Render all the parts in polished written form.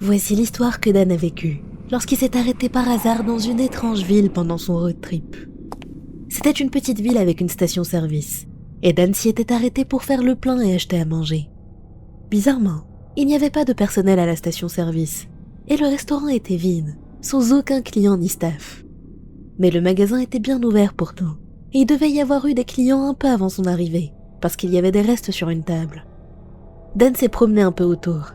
Voici l'histoire que Dan a vécue lorsqu'il s'est arrêté par hasard dans une étrange ville pendant son road trip. C'était une petite ville avec une station-service, et Dan s'y était arrêté pour faire le plein et acheter à manger. Bizarrement, il n'y avait pas de personnel à la station-service, et le restaurant était vide, sans aucun client ni staff. Mais le magasin était bien ouvert pourtant, et il devait y avoir eu des clients un peu avant son arrivée, parce qu'il y avait des restes sur une table. Dan s'est promené un peu autour,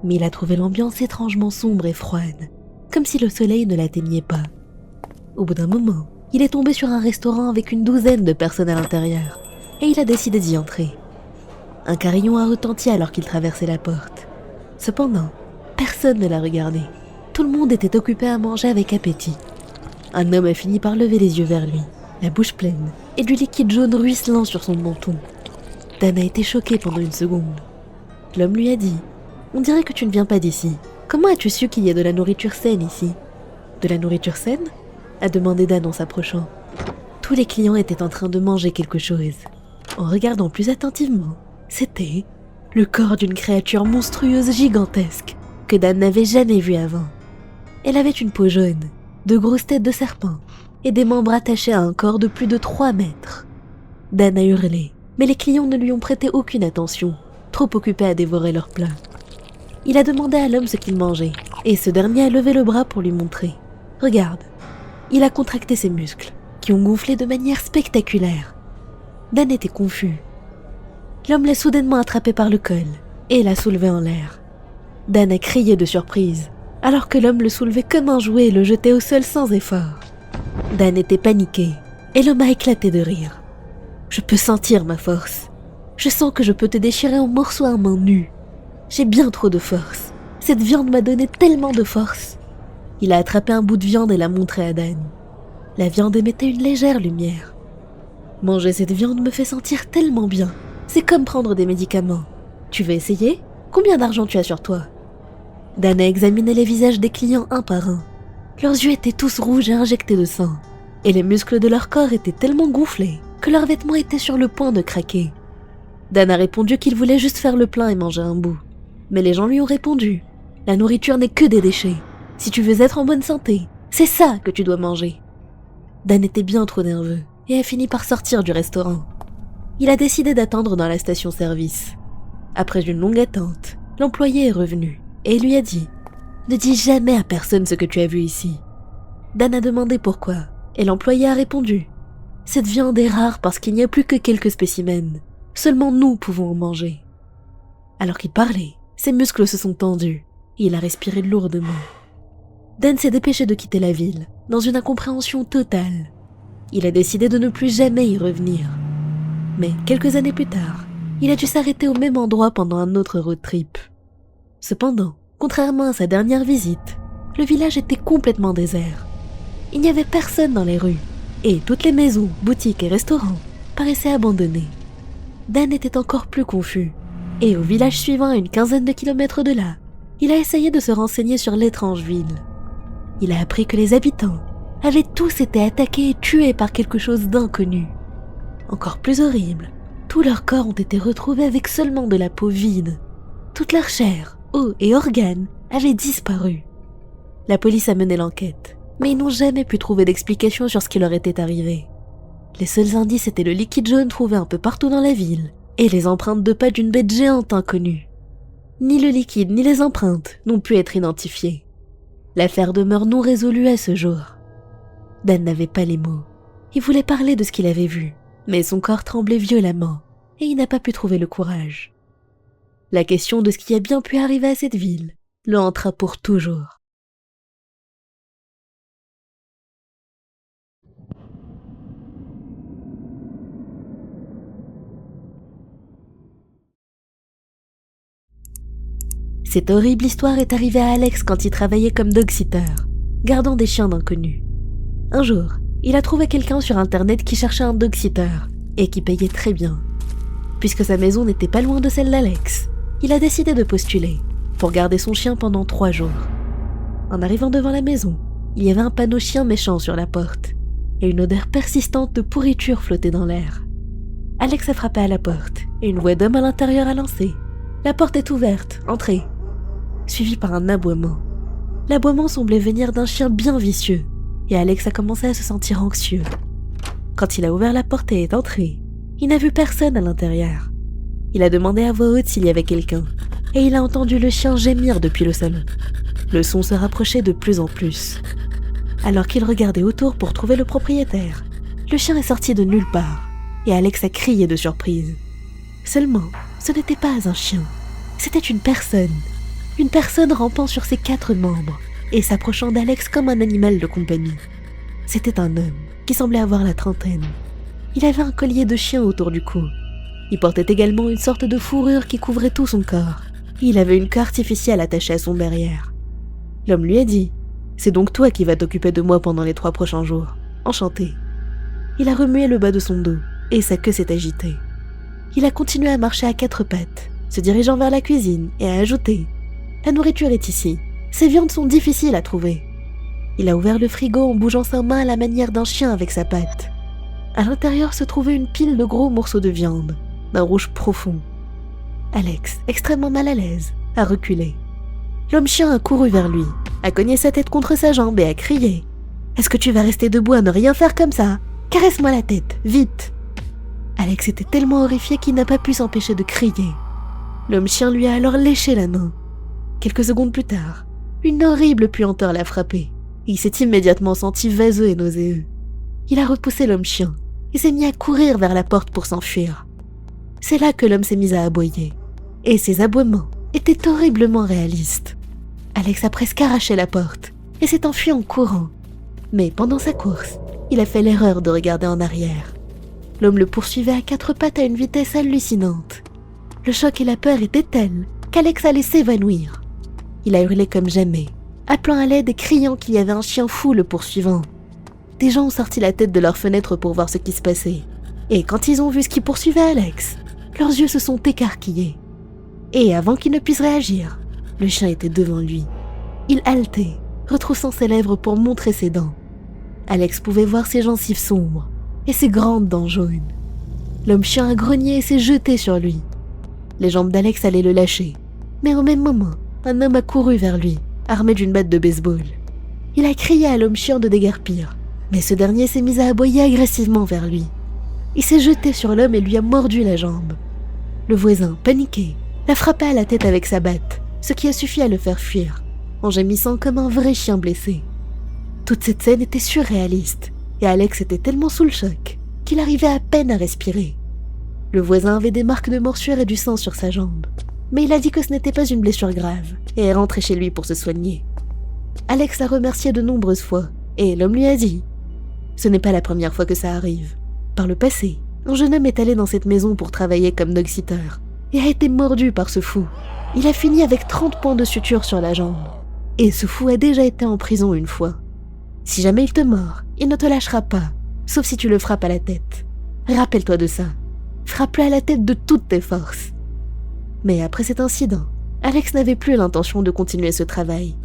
mais il a trouvé l'ambiance étrangement sombre et froide, comme si le soleil ne l'atteignait pas. Au bout d'un moment, il est tombé sur un restaurant avec une douzaine de personnes à l'intérieur, et il a décidé d'y entrer. Un carillon a retenti alors qu'il traversait la porte. Cependant, personne ne l'a regardé. Tout le monde était occupé à manger avec appétit. Un homme a fini par lever les yeux vers lui, la bouche pleine, et du liquide jaune ruisselant sur son menton. Dan a été choqué pendant une seconde. L'homme lui a dit « On dirait que tu ne viens pas d'ici. Comment as-tu su qu'il y a de la nourriture saine ici ?»« De la nourriture saine ?» a demandé Dan en s'approchant. Tous les clients étaient en train de manger quelque chose. En regardant plus attentivement, c'était le corps d'une créature monstrueuse gigantesque que Dan n'avait jamais vue avant. Elle avait une peau jaune, de grosses têtes de serpent et des membres attachés à un corps de plus de 3 mètres. Dan a hurlé, mais les clients ne lui ont prêté aucune attention, trop occupés à dévorer leur plat. Il a demandé à l'homme ce qu'il mangeait, et ce dernier a levé le bras pour lui montrer. Regarde, il a contracté ses muscles, qui ont gonflé de manière spectaculaire. Dan était confus. L'homme l'a soudainement attrapé par le col, et l'a soulevé en l'air. Dan a crié de surprise, alors que l'homme le soulevait comme un jouet et le jetait au sol sans effort. Dan était paniqué, et l'homme a éclaté de rire. « Je peux sentir ma force. Je sens que je peux te déchirer en morceaux à main nue. J'ai bien trop de force. Cette viande m'a donné tellement de force. » Il a attrapé un bout de viande et l'a montré à Dan. La viande émettait une légère lumière. « Manger cette viande me fait sentir tellement bien. C'est comme prendre des médicaments. Tu veux essayer? Combien d'argent tu as sur toi ?» Dan a examiné les visages des clients un par un. Leurs yeux étaient tous rouges et injectés de sang, et les muscles de leur corps étaient tellement gonflés que leurs vêtements étaient sur le point de craquer. Dan a répondu qu'il voulait juste faire le plein et manger un bout. Mais les gens lui ont répondu « La nourriture n'est que des déchets. Si tu veux être en bonne santé, c'est ça que tu dois manger. » Dan était bien trop nerveux et a fini par sortir du restaurant. Il a décidé d'attendre dans la station-service. Après une longue attente, l'employé est revenu et lui a dit « Ne dis jamais à personne ce que tu as vu ici. » Dan a demandé pourquoi et l'employé a répondu « Cette viande est rare parce qu'il n'y a plus que quelques spécimens. Seulement nous pouvons en manger. » Alors qu'il parlait, ses muscles se sont tendus et il a respiré lourdement. Dan s'est dépêché de quitter la ville, dans une incompréhension totale. Il a décidé de ne plus jamais y revenir. Mais quelques années plus tard, il a dû s'arrêter au même endroit pendant un autre road trip. Cependant, contrairement à sa dernière visite, le village était complètement désert. Il n'y avait personne dans les rues, et toutes les maisons, boutiques et restaurants paraissaient abandonnés. Dan était encore plus confus, et au village suivant à une quinzaine de kilomètres de là, il a essayé de se renseigner sur l'étrange ville. Il a appris que les habitants avaient tous été attaqués et tués par quelque chose d'inconnu. Encore plus horrible, tous leurs corps ont été retrouvés avec seulement de la peau vide. Toute leur chair, os et organes avaient disparu. La police a mené l'enquête, mais ils n'ont jamais pu trouver d'explication sur ce qui leur était arrivé. Les seuls indices étaient le liquide jaune trouvé un peu partout dans la ville et les empreintes de pas d'une bête géante inconnue. Ni le liquide ni les empreintes n'ont pu être identifiées. L'affaire demeure non résolue à ce jour. Dan n'avait pas les mots. Il voulait parler de ce qu'il avait vu, mais son corps tremblait violemment et il n'a pas pu trouver le courage. La question de ce qui a bien pu arriver à cette ville le hantera pour toujours. Cette horrible histoire est arrivée à Alex quand il travaillait comme dog-sitter, gardant des chiens d'inconnus. Un jour, il a trouvé quelqu'un sur internet qui cherchait un dog-sitter et qui payait très bien. Puisque sa maison n'était pas loin de celle d'Alex, il a décidé de postuler pour garder son chien pendant 3 jours. En arrivant devant la maison, il y avait un panneau chien méchant sur la porte et une odeur persistante de pourriture flottait dans l'air. Alex a frappé à la porte et une voix d'homme à l'intérieur a lancé « La porte est ouverte, entrez !» suivi par un aboiement. L'aboiement semblait venir d'un chien bien vicieux, et Alex a commencé à se sentir anxieux. Quand il a ouvert la porte et est entré, il n'a vu personne à l'intérieur. Il a demandé à voix haute s'il y avait quelqu'un, et il a entendu le chien gémir depuis le salon. Le son se rapprochait de plus en plus. Alors qu'il regardait autour pour trouver le propriétaire, le chien est sorti de nulle part, et Alex a crié de surprise. Seulement, ce n'était pas un chien, c'était une personne rampant sur ses 4 membres, et s'approchant d'Alex comme un animal de compagnie. C'était un homme, qui semblait avoir la trentaine. Il avait un collier de chien autour du cou. Il portait également une sorte de fourrure qui couvrait tout son corps. Il avait une queue artificielle attachée à son derrière. L'homme lui a dit « C'est donc toi qui vas t'occuper de moi pendant les 3 prochains jours. Enchanté. » Il a remué le bas de son dos, et sa queue s'est agitée. Il a continué à marcher à 4 pattes, se dirigeant vers la cuisine, et a ajouté « La nourriture est ici. Ces viandes sont difficiles à trouver. » Il a ouvert le frigo en bougeant sa main à la manière d'un chien avec sa patte. À l'intérieur se trouvait une pile de gros morceaux de viande, d'un rouge profond. Alex, extrêmement mal à l'aise, a reculé. L'homme-chien a couru vers lui, a cogné sa tête contre sa jambe et a crié « Est-ce que tu vas rester debout à ne rien faire comme ça? Caresse-moi la tête, vite !» Alex était tellement horrifié qu'il n'a pas pu s'empêcher de crier. L'homme-chien lui a alors léché la main. Quelques secondes plus tard, une horrible puanteur l'a frappé. Il s'est immédiatement senti vaseux et nauséeux. Il a repoussé l'homme-chien et s'est mis à courir vers la porte pour s'enfuir. C'est là que l'homme s'est mis à aboyer. Et ses aboiements étaient horriblement réalistes. Alex a presque arraché la porte et s'est enfui en courant. Mais pendant sa course, il a fait l'erreur de regarder en arrière. L'homme le poursuivait à 4 pattes à une vitesse hallucinante. Le choc et la peur étaient tels qu'Alex allait s'évanouir. Il a hurlé comme jamais, appelant à l'aide et criant qu'il y avait un chien fou le poursuivant. Des gens ont sorti la tête de leur fenêtre pour voir ce qui se passait. Et quand ils ont vu ce qui poursuivait Alex, leurs yeux se sont écarquillés. Et avant qu'il ne puisse réagir, le chien était devant lui. Il haletait, retroussant ses lèvres pour montrer ses dents. Alex pouvait voir ses gencives sombres et ses grandes dents jaunes. L'homme-chien a grogné et s'est jeté sur lui. Les jambes d'Alex allaient le lâcher, mais au même moment, un homme a couru vers lui, armé d'une batte de baseball. Il a crié à l'homme-chien de déguerpir, mais ce dernier s'est mis à aboyer agressivement vers lui. Il s'est jeté sur l'homme et lui a mordu la jambe. Le voisin, paniqué, l'a frappé à la tête avec sa batte, ce qui a suffi à le faire fuir, en gémissant comme un vrai chien blessé. Toute cette scène était surréaliste, et Alex était tellement sous le choc qu'il arrivait à peine à respirer. Le voisin avait des marques de morsure et du sang sur sa jambe, mais il a dit que ce n'était pas une blessure grave, et est rentré chez lui pour se soigner. Alex l'a remercié de nombreuses fois, et l'homme lui a dit « Ce n'est pas la première fois que ça arrive. Par le passé, un jeune homme est allé dans cette maison pour travailler comme dog-sitter, et a été mordu par ce fou. Il a fini avec 30 points de suture sur la jambe. Et ce fou a déjà été en prison une fois. Si jamais il te mord, il ne te lâchera pas, sauf si tu le frappes à la tête. Rappelle-toi de ça. Frappe-le à la tête de toutes tes forces. » Mais après cet incident, Alex n'avait plus l'intention de continuer ce travail.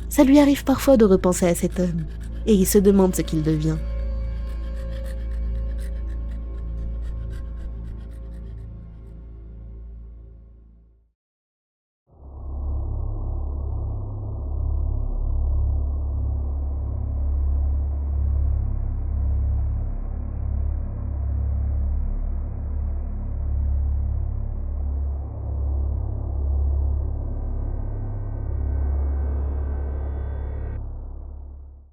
Ça lui arrive parfois de repenser à cet homme, et il se demande ce qu'il devient.